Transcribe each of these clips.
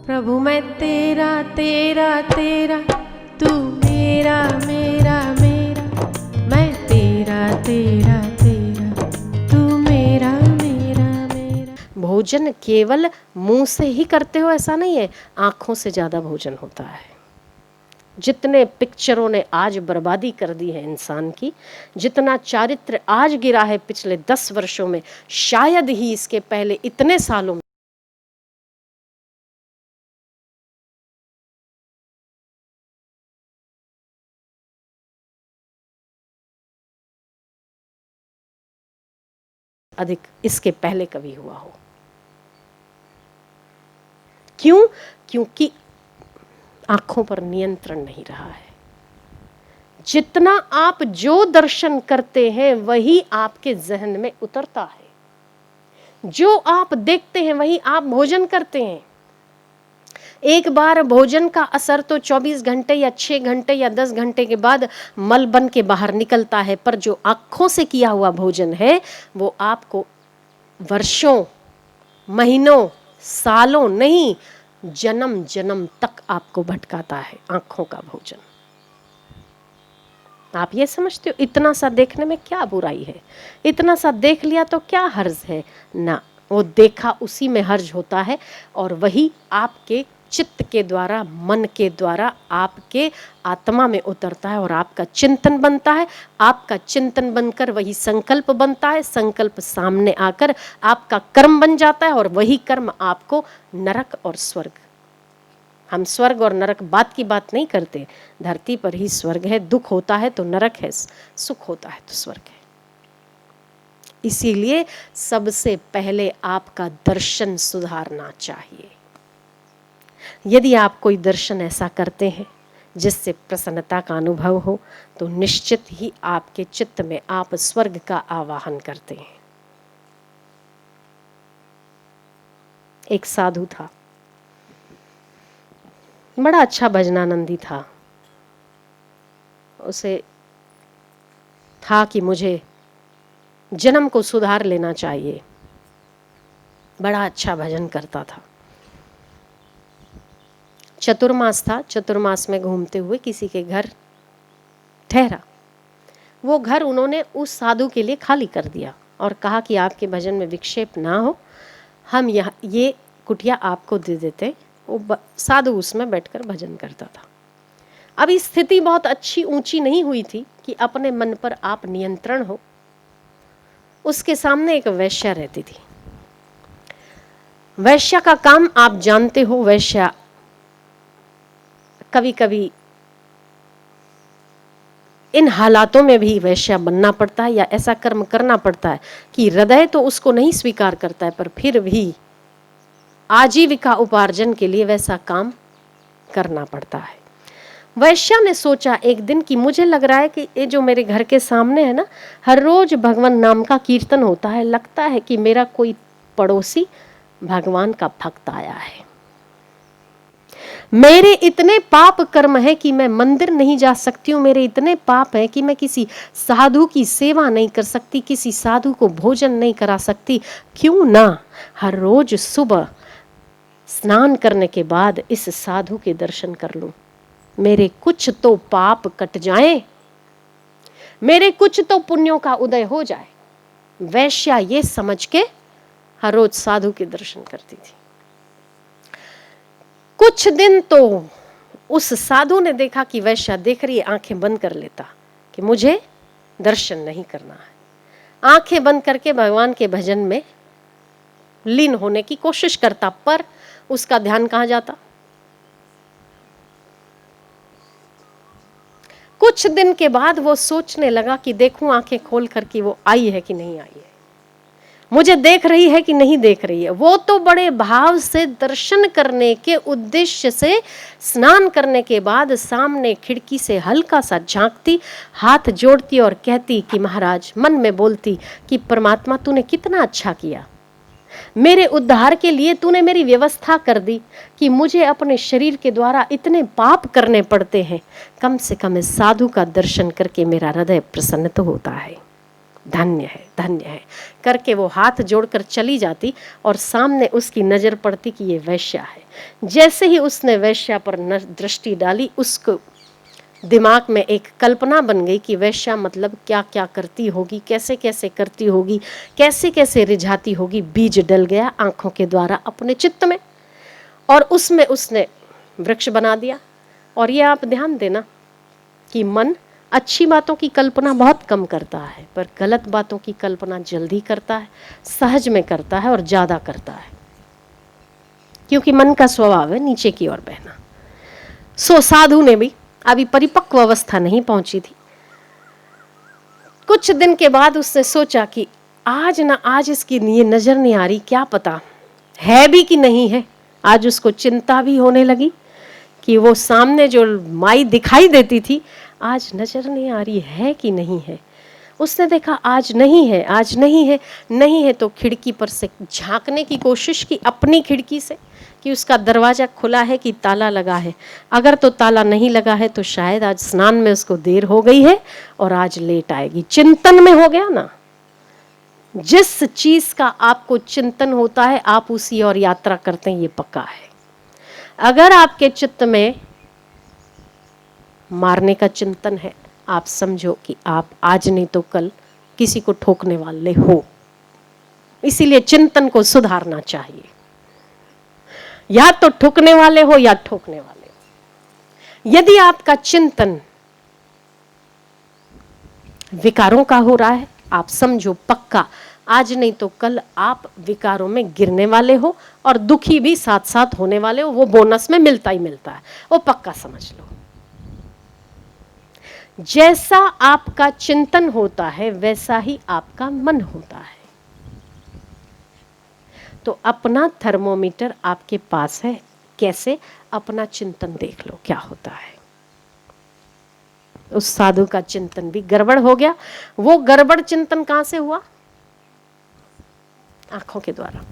प्रभु मैं तेरा तेरा तेरा, तू मेरा मेरा मेरा, मैं तेरा तेरा तेरा, तू मेरा मेरा मेरा। भोजन केवल मुंह से ही करते हो ऐसा नहीं है, आंखों से ज्यादा भोजन होता है। जितने पिक्चरों ने आज बर्बादी कर दी है इंसान की, जितना चारित्र आज गिरा है पिछले 10 वर्षों में, शायद ही इसके पहले इतने सालों में अधिक इसके पहले कभी हुआ हो। क्यों? क्योंकि आंखों पर नियंत्रण नहीं रहा है। जितना आप जो दर्शन करते हैं वही आपके जहन में उतरता है। जो आप देखते हैं वही आप भोजन करते हैं। एक बार भोजन का असर तो 24 घंटे या 6 घंटे या 10 घंटे के बाद मल बन के बाहर निकलता है, पर जो आंखों से किया हुआ भोजन है वो आपको वर्षों, महीनों, सालों नहीं, जन्म जन्म तक आपको भटकाता है। आंखों का भोजन, आप ये समझते हो इतना सा देखने में क्या बुराई है, इतना सा देख लिया तो क्या हर्ज है? ना, वो देखा उसी में हर्ज होता है, और वही आपके चित्त के द्वारा, मन के द्वारा आपके आत्मा में उतरता है और आपका चिंतन बनता है। आपका चिंतन बनकर वही संकल्प बनता है, संकल्प सामने आकर आपका कर्म बन जाता है, और वही कर्म आपको नरक और स्वर्ग, हम स्वर्ग और नरक बात की बात नहीं करते, धरती पर ही स्वर्ग है, दुख होता है तो नरक है, सुख होता है तो स्वर्ग है। इसीलिए सबसे पहले आपका दर्शन सुधारना चाहिए। यदि आप कोई दर्शन ऐसा करते हैं जिससे प्रसन्नता का अनुभव हो, तो निश्चित ही आपके चित्त में आप स्वर्ग का आवाहन करते हैं। एक साधु था, बड़ा अच्छा भजनानंदी था। उसे था कि मुझे जन्म को सुधार लेना चाहिए। बड़ा अच्छा भजन करता था। चतुर्मास था, चतुर्मास में घूमते हुए किसी के घर ठहरा। वो घर उन्होंने उस साधु के लिए खाली कर दिया और कहा कि आपके भजन में विक्षेप ना हो, हम यहाँ ये कुटिया आपको दे देते। वो साधु उसमें बैठकर भजन करता था। अब स्थिति बहुत अच्छी ऊंची नहीं हुई थी कि अपने मन पर आप नियंत्रण हो। उसके सामने एक वैश्या रहती थी। वैश्या का काम आप जानते हो, वैश्या कभी कभी इन हालातों में भी वैश्या बनना पड़ता है या ऐसा कर्म करना पड़ता है कि हृदय तो उसको नहीं स्वीकार करता है, पर फिर भी आजीविका उपार्जन के लिए वैसा काम करना पड़ता है। वैश्या ने सोचा एक दिन कि मुझे लग रहा है कि ये जो मेरे घर के सामने है ना, हर रोज भगवान नाम का कीर्तन होता है, लगता है कि मेरा कोई पड़ोसी भगवान का भक्त आया है। मेरे इतने पाप कर्म है कि मैं मंदिर नहीं जा सकती हूँ, मेरे इतने पाप है कि मैं किसी साधु की सेवा नहीं कर सकती, किसी साधु को भोजन नहीं करा सकती। क्यों ना हर रोज सुबह स्नान करने के बाद इस साधु के दर्शन कर लूं, मेरे कुछ तो पाप कट जाएं, मेरे कुछ तो पुण्यों का उदय हो जाए। वैश्या ये समझ के हर रोज साधु के दर्शन करती थी। कुछ दिन तो उस साधु ने देखा कि वैश्या देख रही है, आंखें बंद कर लेता कि मुझे दर्शन नहीं करना है। आंखें बंद करके भगवान के भजन में लीन होने की कोशिश करता, पर उसका ध्यान कहाँ जाता? कुछ दिन के बाद वो सोचने लगा कि देखूं आंखें खोल कर कि वो आई है कि नहीं आई है, मुझे देख रही है कि नहीं देख रही है। वो तो बड़े भाव से दर्शन करने के उद्देश्य से स्नान करने के बाद सामने खिड़की से हल्का सा झांकती, हाथ जोड़ती और कहती कि महाराज, मन में बोलती कि परमात्मा तूने कितना अच्छा किया, मेरे उद्धार के लिए तूने मेरी व्यवस्था कर दी कि मुझे अपने शरीर के द्वारा इतने पाप करने पड़ते हैं, कम से कम इस साधु का दर्शन करके मेरा हृदय प्रसन्न तो होता है। धन्य है, धन्य है करके वो हाथ जोड़कर चली जाती और सामने उसकी नजर पड़ती कि ये वैश्या है। जैसे ही उसने वैश्या पर दृष्टि डाली, उसको दिमाग में एक कल्पना बन गई कि वैश्या मतलब क्या क्या करती होगी, कैसे कैसे करती होगी, कैसे कैसे रिझाती होगी। बीज डल गया आंखों के द्वारा अपने चित्त में और उसमें उसने वृक्ष बना दिया। और ये आप ध्यान देना कि मन अच्छी बातों की कल्पना बहुत कम करता है, पर गलत बातों की कल्पना जल्दी करता है, सहज में करता है और ज़्यादा करता है, क्योंकि मन का स्वभाव है नीचे की ओर बहना। सो साधु ने भी अभी परिपक्व अवस्था नहीं पहुंची थी। कुछ दिन के बाद उसने सोचा कि आज ना आज इसकी ये नजर नहीं आ रही, क्या पता है भी कि नहीं है। आज उसको चिंता भी होने लगी कि वो सामने जो माई दिखाई देती थी आज नजर नहीं आ रही है कि नहीं है। उसने देखा आज नहीं है, आज नहीं है, नहीं है तो खिड़की पर से झांकने की कोशिश की अपनी खिड़की से कि उसका दरवाजा खुला है कि ताला लगा है। अगर तो ताला नहीं लगा है तो शायद आज स्नान में उसको देर हो गई है और आज लेट आएगी। चिंतन में हो गया ना, जिस चीज का आपको चिंतन होता है आप उसी और यात्रा करते हैं, ये पक्का है। अगर आपके चित्त में मारने का चिंतन है, आप समझो कि आप आज नहीं तो कल किसी को ठोकने वाले हो। इसीलिए चिंतन को सुधारना चाहिए, या तो ठुकने वाले हो या ठोकने वाले हो। यदि आपका चिंतन विकारों का हो रहा है, आप समझो पक्का आज नहीं तो कल आप विकारों में गिरने वाले हो और दुखी भी साथ साथ होने वाले हो। वो बोनस में मिलता ही मिलता है, वो पक्का समझ लो। जैसा आपका चिंतन होता है वैसा ही आपका मन होता है। तो अपना थर्मोमीटर आपके पास है, कैसे अपना चिंतन देख लो क्या होता है। उस साधु का चिंतन भी गड़बड़ हो गया। वो गड़बड़ चिंतन कहां से हुआ? आंखों के द्वारा।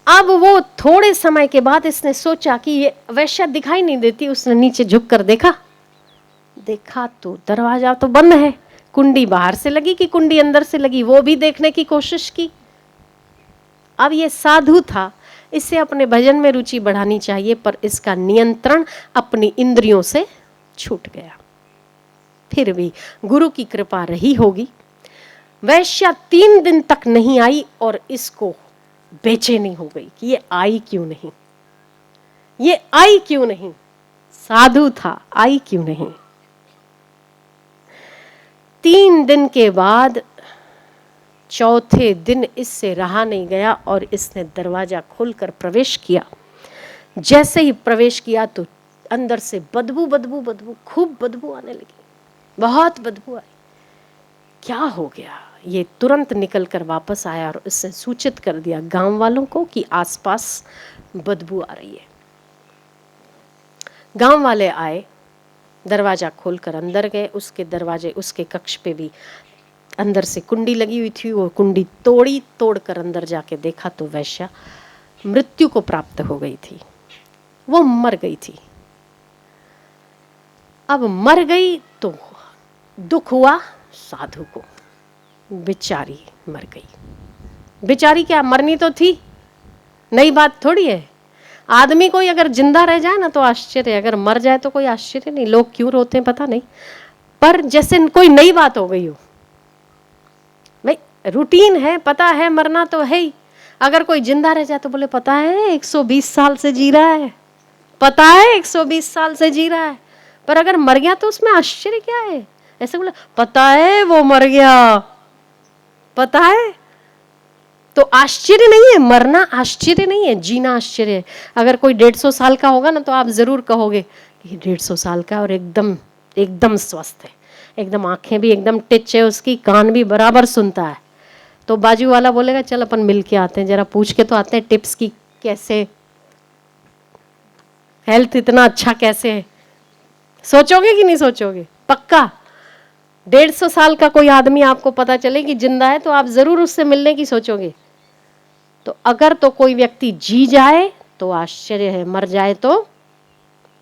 अब वो थोड़े समय के बाद इसने सोचा कि ये वैश्या दिखाई नहीं देती। उसने नीचे झुककर देखा, देखा तो दरवाजा तो बंद है, कुंडी बाहर से लगी कि कुंडी अंदर से लगी, वो भी देखने की कोशिश की। अब ये साधु था, इसे अपने भजन में रुचि बढ़ानी चाहिए, पर इसका नियंत्रण अपनी इंद्रियों से छूट गया। फिर भी गुरु की कृपा रही होगी। वैश्या 3 दिन तक नहीं आई और इसको बेचैनी हो गई कि ये आई क्यों नहीं, ये आई क्यों नहीं। साधु था, आई क्यों नहीं। 3 दिन के बाद चौथे दिन इससे रहा नहीं गया और इसने दरवाजा खोलकर प्रवेश किया। जैसे ही प्रवेश किया तो अंदर से बदबू बदबू बदबू, खूब बदबू आने लगी, बहुत बदबू आई। क्या हो गया? ये तुरंत निकल कर वापस आया और उसने सूचित कर दिया गांव वालों को कि आसपास बदबू आ रही है। गांव वाले आए, दरवाजा खोलकर अंदर गए। उसके दरवाजे, उसके कक्ष पे भी अंदर से कुंडी लगी हुई थी। वो कुंडी तोड़कर अंदर जाके देखा तो वैश्या मृत्यु को प्राप्त हो गई थी, वो मर गई थी। अब मर गई तो दुख हुआ साधु को, बेचारी मर गई। बेचारी क्या, मरनी तो थी, नई बात थोड़ी है। आदमी कोई अगर जिंदा रह जाए ना तो आश्चर्य, अगर मर जाए तो कोई आश्चर्य नहीं। लोग क्यों रोते हैं पता नहीं, पर जैसे कोई नई बात हो गई हो। भाई रूटीन है, पता है मरना तो है ही। अगर कोई जिंदा रह जाए तो बोले पता है 120 साल से जी रहा है, पता है 120 साल से जी रहा है। पर अगर मर गया तो उसमें आश्चर्य क्या है? ऐसे बोले पता है वो मर गया, पता है, तो आश्चर्य नहीं है। मरना आश्चर्य नहीं है, जीना आश्चर्य है। अगर कोई 150 साल का होगा ना तो आप जरूर कहोगे कि 150 साल का और एकदम एकदम स्वस्थ है, एकदम आंखें भी एकदम टिच है उसकी, कान भी बराबर सुनता है। तो बाजू वाला बोलेगा चल अपन मिल के आते हैं, जरा पूछ के तो आते हैं टिप्स की, कैसे हेल्थ इतना अच्छा कैसे है। सोचोगे कि नहीं सोचोगे? पक्का 150 साल का कोई आदमी आपको पता चले कि जिंदा है तो आप जरूर उससे मिलने की सोचोगे। तो अगर तो कोई व्यक्ति जी जाए तो आश्चर्य है, मर जाए तो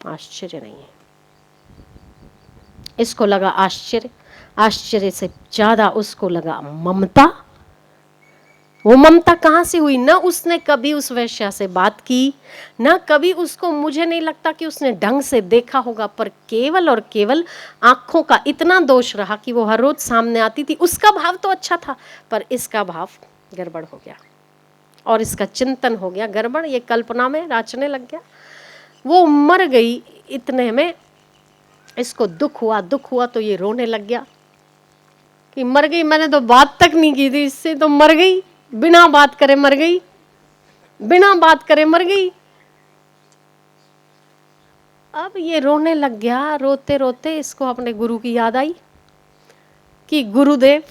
आश्चर्य नहीं है। इसको लगा आश्चर्य, आश्चर्य से ज्यादा उसको लगा ममता। वो ममता कहाँ से हुई? ना उसने कभी उस वेश्या से बात की, ना कभी उसको, मुझे नहीं लगता कि उसने ढंग से देखा होगा, पर केवल और केवल आंखों का इतना दोष रहा कि वो हर रोज सामने आती थी। उसका भाव तो अच्छा था, पर इसका भाव गड़बड़ हो गया और इसका चिंतन हो गया गड़बड़, ये कल्पना में राचने लग गया। वो मर गई, इतने में इसको दुख हुआ तो ये रोने लग गया कि मर गई, मैंने तो बात तक नहीं की थी इससे, तो मर गई, बिना बात करे मर गई, बिना बात करे मर गई। अब ये रोने लग गया। रोते रोते इसको अपने गुरु की याद आई कि गुरुदेव,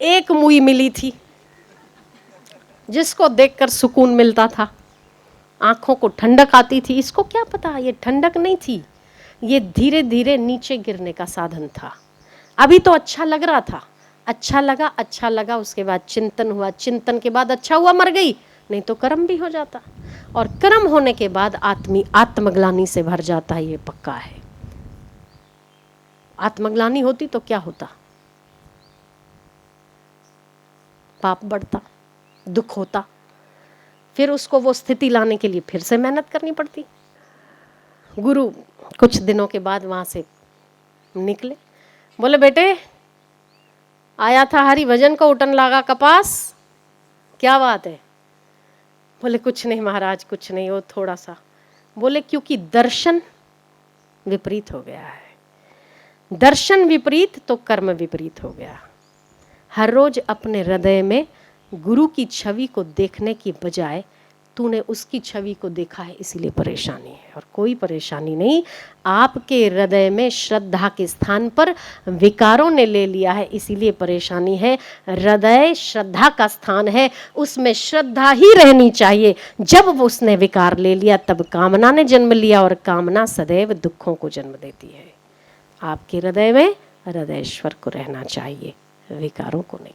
एक मुई मिली थी जिसको देखकर सुकून मिलता था, आंखों को ठंडक आती थी। इसको क्या पता ये ठंडक नहीं थी, ये धीरे धीरे नीचे गिरने का साधन था। अभी तो अच्छा लग रहा था, अच्छा लगा, उसके बाद चिंतन हुआ, चिंतन के बाद अच्छा हुआ मर गई, नहीं तो कर्म भी हो जाता, और कर्म होने के बाद आदमी आत्मग्लानि से भर जाता है, ये पक्का है। आत्मग्लानि होती तो क्या होता? पाप बढ़ता, दुख होता, फिर उसको वो स्थिति लाने के लिए फिर से मेहनत करनी पड़ती। गुरु कुछ दिनों के बाद वहां से निकले, बोले बेटे आया था हरि भजन को उठन लागा कपास, क्या बात है? बोले कुछ नहीं महाराज, कुछ नहीं, वो थोड़ा सा। बोले क्योंकि दर्शन विपरीत हो गया है। दर्शन विपरीत तो कर्म विपरीत हो गया। हर रोज अपने हृदय में गुरु की छवि को देखने की बजाय तूने उसकी छवि को देखा है, इसीलिए परेशानी है, और कोई परेशानी नहीं। आपके हृदय में श्रद्धा के स्थान पर विकारों ने ले लिया है, इसीलिए परेशानी है। हृदय श्रद्धा का स्थान है, उसमें श्रद्धा ही रहनी चाहिए। जब उसने विकार ले लिया तब कामना ने जन्म लिया, और कामना सदैव दुखों को जन्म देती है। आपके हृदय में हृदयेश्वर को रहना चाहिए, विकारों को नहीं।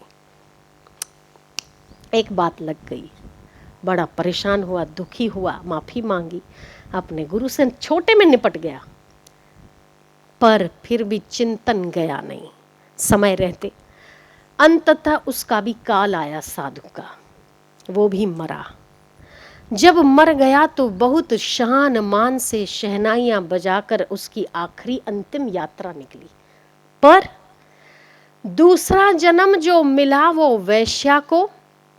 एक बात लग गई, बड़ा परेशान हुआ, दुखी हुआ, माफी मांगी, अपने गुरु से छोटे में निपट गया, पर फिर भी चिंतन गया नहीं समय रहते। अंततः उसका भी काल आया साधु का, वो भी मरा। जब मर गया तो बहुत शान मान से शहनाइयां बजाकर उसकी आखिरी अंतिम यात्रा निकली। पर दूसरा जन्म जो मिला वो वैश्या को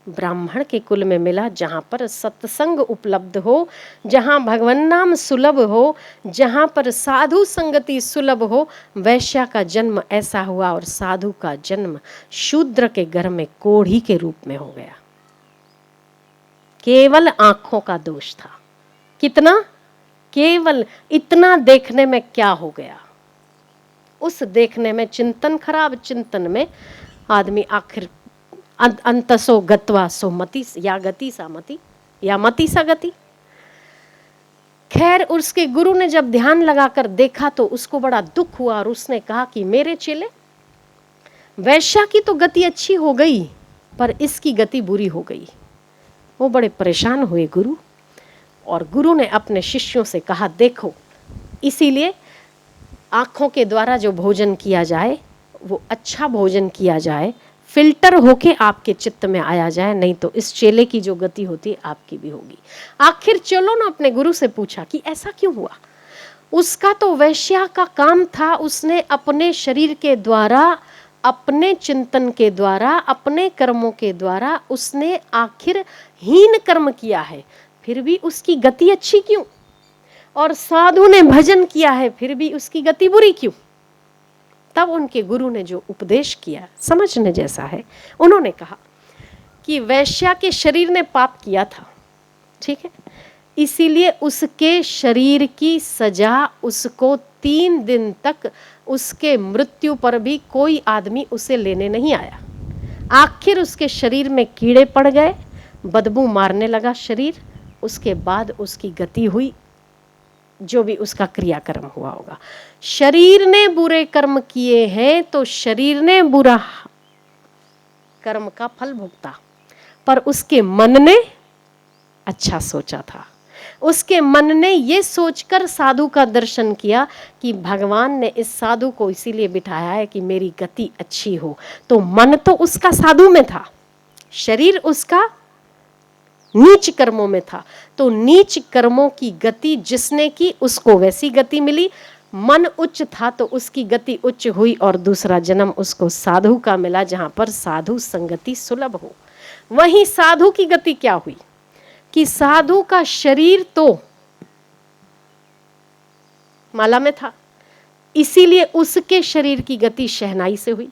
ब्राह्मण के कुल में मिला, जहां पर सत्संग उपलब्ध हो, जहां भगवान नाम सुलभ हो, जहां पर साधु संगति सुलभ हो। वैश्या का जन्म ऐसा हुआ और साधु का जन्म शूद्र के घर में कोढ़ी के रूप में हो गया। केवल आंखों का दोष था। कितना? केवल इतना देखने में क्या हो गया? उस देखने में चिंतन खराब, चिंतन में आदमी आखिर अंतसो गत्वा सो मति, या गति सा मति, या मति सा गति। खैर उसके गुरु ने जब ध्यान लगाकर देखा तो उसको बड़ा दुख हुआ, और उसने कहा कि मेरे चेले, वैश्या की तो गति अच्छी हो गई पर इसकी गति बुरी हो गई। वो बड़े परेशान हुए गुरु, और गुरु ने अपने शिष्यों से कहा देखो, इसीलिए आँखों के द्वारा जो भोजन किया जाए वो अच्छा भोजन किया जाए, फिल्टर होके आपके चित्त में आया जाए, नहीं तो इस चेले की जो गति होती है आपकी भी होगी। आखिर चलो ना अपने गुरु से पूछा कि ऐसा क्यों हुआ। उसका तो वैश्या का काम था, उसने अपने शरीर के द्वारा, अपने चिंतन के द्वारा, अपने कर्मों के द्वारा उसने आखिर हीन कर्म किया है, फिर भी उसकी गति अच्छी क्यों? और साधु ने भजन किया है फिर भी उसकी गति बुरी क्यों? तब उनके गुरु ने जो उपदेश किया समझने जैसा है। उन्होंने कहा कि वैश्या के शरीर ने पाप किया था, ठीक है, इसीलिए उसके शरीर की सजा उसको 3 दिन तक, उसके मृत्यु पर भी कोई आदमी उसे लेने नहीं आया। आखिर उसके शरीर में कीड़े पड़ गए, बदबू मारने लगा शरीर, उसके बाद उसकी गति हुई, जो भी उसका क्रियाकर्म हुआ होगा। शरीर ने बुरे कर्म किए हैं तो शरीर ने बुरा कर्म का फल भुगता, पर उसके मन ने अच्छा सोचा था। उसके मन ने ये सोचकर साधु का दर्शन किया कि भगवान ने इस साधु को इसीलिए बिठाया है कि मेरी गति अच्छी हो। तो मन तो उसका साधु में था, शरीर उसका नीच कर्मों में था। तो नीच कर्मों की गति जिसने की उसको वैसी गति मिली। मन उच्च था तो उसकी गति उच्च हुई और दूसरा जन्म उसको साधु का मिला, जहां पर साधु संगति सुलभ हो। वहीं साधु की गति क्या हुई कि साधु का शरीर तो माला में था, इसीलिए उसके शरीर की गति शहनाई से हुई।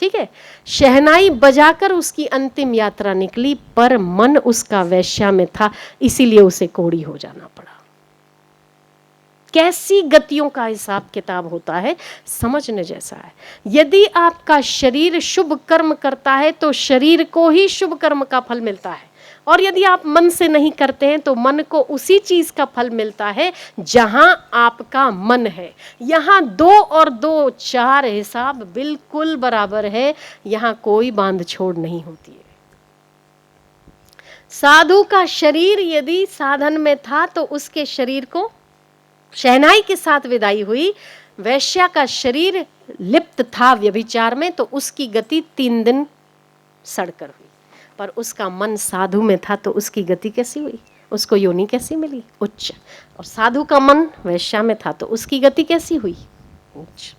ठीक है, शहनाई बजाकर उसकी अंतिम यात्रा निकली, पर मन उसका वैश्या में था, इसीलिए उसे कोढ़ी हो जाना पड़ा। कैसी गतियों का हिसाब किताब होता है, समझने जैसा है। यदि आपका शरीर शुभ कर्म करता है तो शरीर को ही शुभ कर्म का फल मिलता है, और यदि आप मन से नहीं करते हैं तो मन को उसी चीज का फल मिलता है जहां आपका मन है। यहां 2 और 2 4 हिसाब बिल्कुल बराबर है, यहां कोई बांध छोड़ नहीं होती है। साधु का शरीर यदि साधन में था तो उसके शरीर को शहनाई के साथ विदाई हुई। वैश्या का शरीर लिप्त था व्यभिचार में, तो उसकी गति 3 दिन सड़कर हुई, पर उसका मन साधु में था तो उसकी गति कैसी हुई, उसको योनि कैसी मिली, उच्च। और साधु का मन वैश्या में था तो उसकी गति कैसी हुई, उच्च।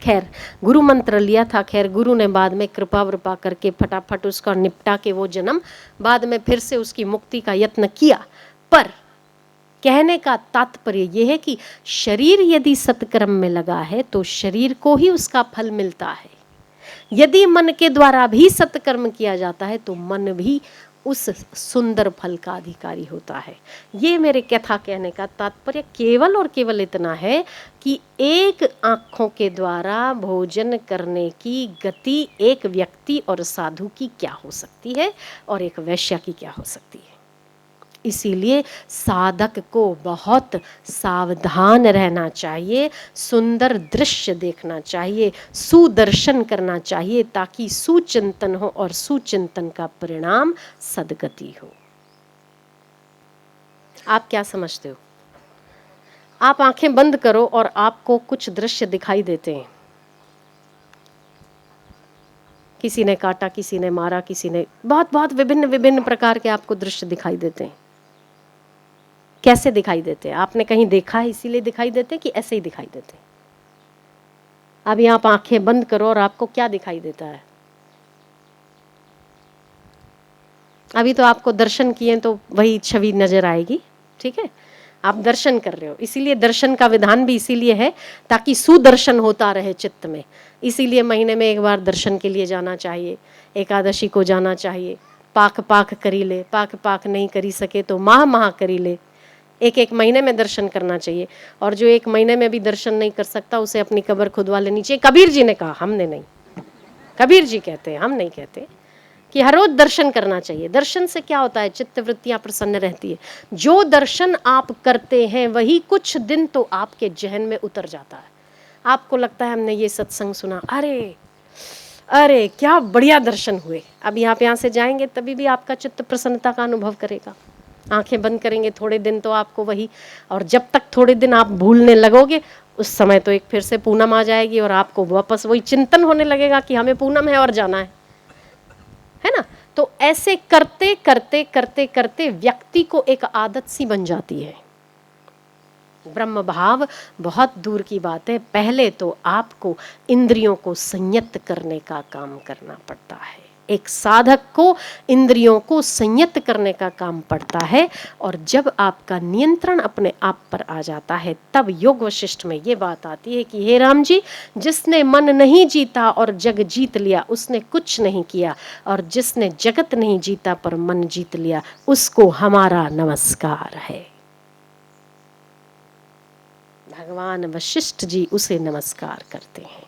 खैर गुरु मंत्र लिया था, खैर गुरु ने बाद में कृपा वृपा करके फटाफट उसका निपटा के वो जन्म, बाद में फिर से उसकी मुक्ति का यत्न किया। पर कहने का तात्पर्य यह है कि शरीर यदि सत्कर्म में लगा है तो शरीर को ही उसका फल मिलता है। यदि मन के द्वारा भी सत्कर्म किया जाता है तो मन भी उस सुंदर फल का अधिकारी होता है। ये मेरे कथा कहने का तात्पर्य केवल और केवल इतना है कि एक आँखों के द्वारा भोजन करने की गति एक व्यक्ति और साधु की क्या हो सकती है और एक वैश्या की क्या हो सकती है। इसीलिए साधक को बहुत सावधान रहना चाहिए, सुंदर दृश्य देखना चाहिए, सुदर्शन करना चाहिए, ताकि सुचिंतन हो और सुचिंतन का परिणाम सद्गति हो। आप क्या समझते हो? आप आंखें बंद करो और आपको कुछ दृश्य दिखाई देते हैं। किसी ने काटा, किसी ने मारा, किसी ने बहुत बहुत विभिन्न विभिन्न प्रकार के आपको दृश्य दिखाई देते हैं। कैसे दिखाई देते हैं? आपने कहीं देखा है इसीलिए दिखाई देते हैं कि ऐसे ही दिखाई देते हैं? अभी आप आंखें बंद करो और आपको क्या दिखाई देता है? अभी तो आपको दर्शन किए तो वही छवि नजर आएगी। ठीक है, आप दर्शन कर रहे हो, इसीलिए दर्शन का विधान भी इसीलिए है ताकि सुदर्शन होता रहे चित्त में। इसीलिए महीने में एक बार दर्शन के लिए जाना चाहिए, एकादशी को जाना चाहिए। पाक पाक करी ले, पाक पाक नहीं करी सके तो माह माह करी ले। एक एक महीने में दर्शन करना चाहिए, और जो एक महीने में भी दर्शन नहीं कर सकता उसे अपनी कब्र खुदवा लेनी चाहिए। कबीर जी ने कहा, हमने नहीं। कबीर जी कहते हैं, हम नहीं कहते, कि हर रोज दर्शन करना चाहिए। दर्शन से क्या होता है? चित्त वृत्तियां प्रसन्न रहती है। जो दर्शन आप करते हैं वही कुछ दिन तो आपके जहन में उतर जाता है। आपको लगता है हमने ये सत्संग सुना, अरे अरे क्या बढ़िया दर्शन हुए। अब आप यहाँ से जाएंगे तभी भी आपका चित्त प्रसन्नता का अनुभव करेगा। आंखें बंद करेंगे थोड़े दिन तो आपको वही, और जब तक थोड़े दिन आप भूलने लगोगे उस समय तो एक फिर से पूनम आ जाएगी और आपको वापस वही चिंतन होने लगेगा कि हमें पूनम है और जाना है ना। तो ऐसे करते करते करते करते व्यक्ति को एक आदत सी बन जाती है। ब्रह्म भाव बहुत दूर की बात है, पहले तो आपको इंद्रियों को संयत करने का काम करना पड़ता है। एक साधक को इंद्रियों को संयत करने का काम पड़ता है, और जब आपका नियंत्रण अपने आप पर आ जाता है तब योग वशिष्ठ में ये बात आती है कि हे राम जी, जिसने मन नहीं जीता और जग जीत लिया उसने कुछ नहीं किया, और जिसने जगत नहीं जीता पर मन जीत लिया उसको हमारा नमस्कार है। भगवान वशिष्ठ जी उसे नमस्कार करते हैं।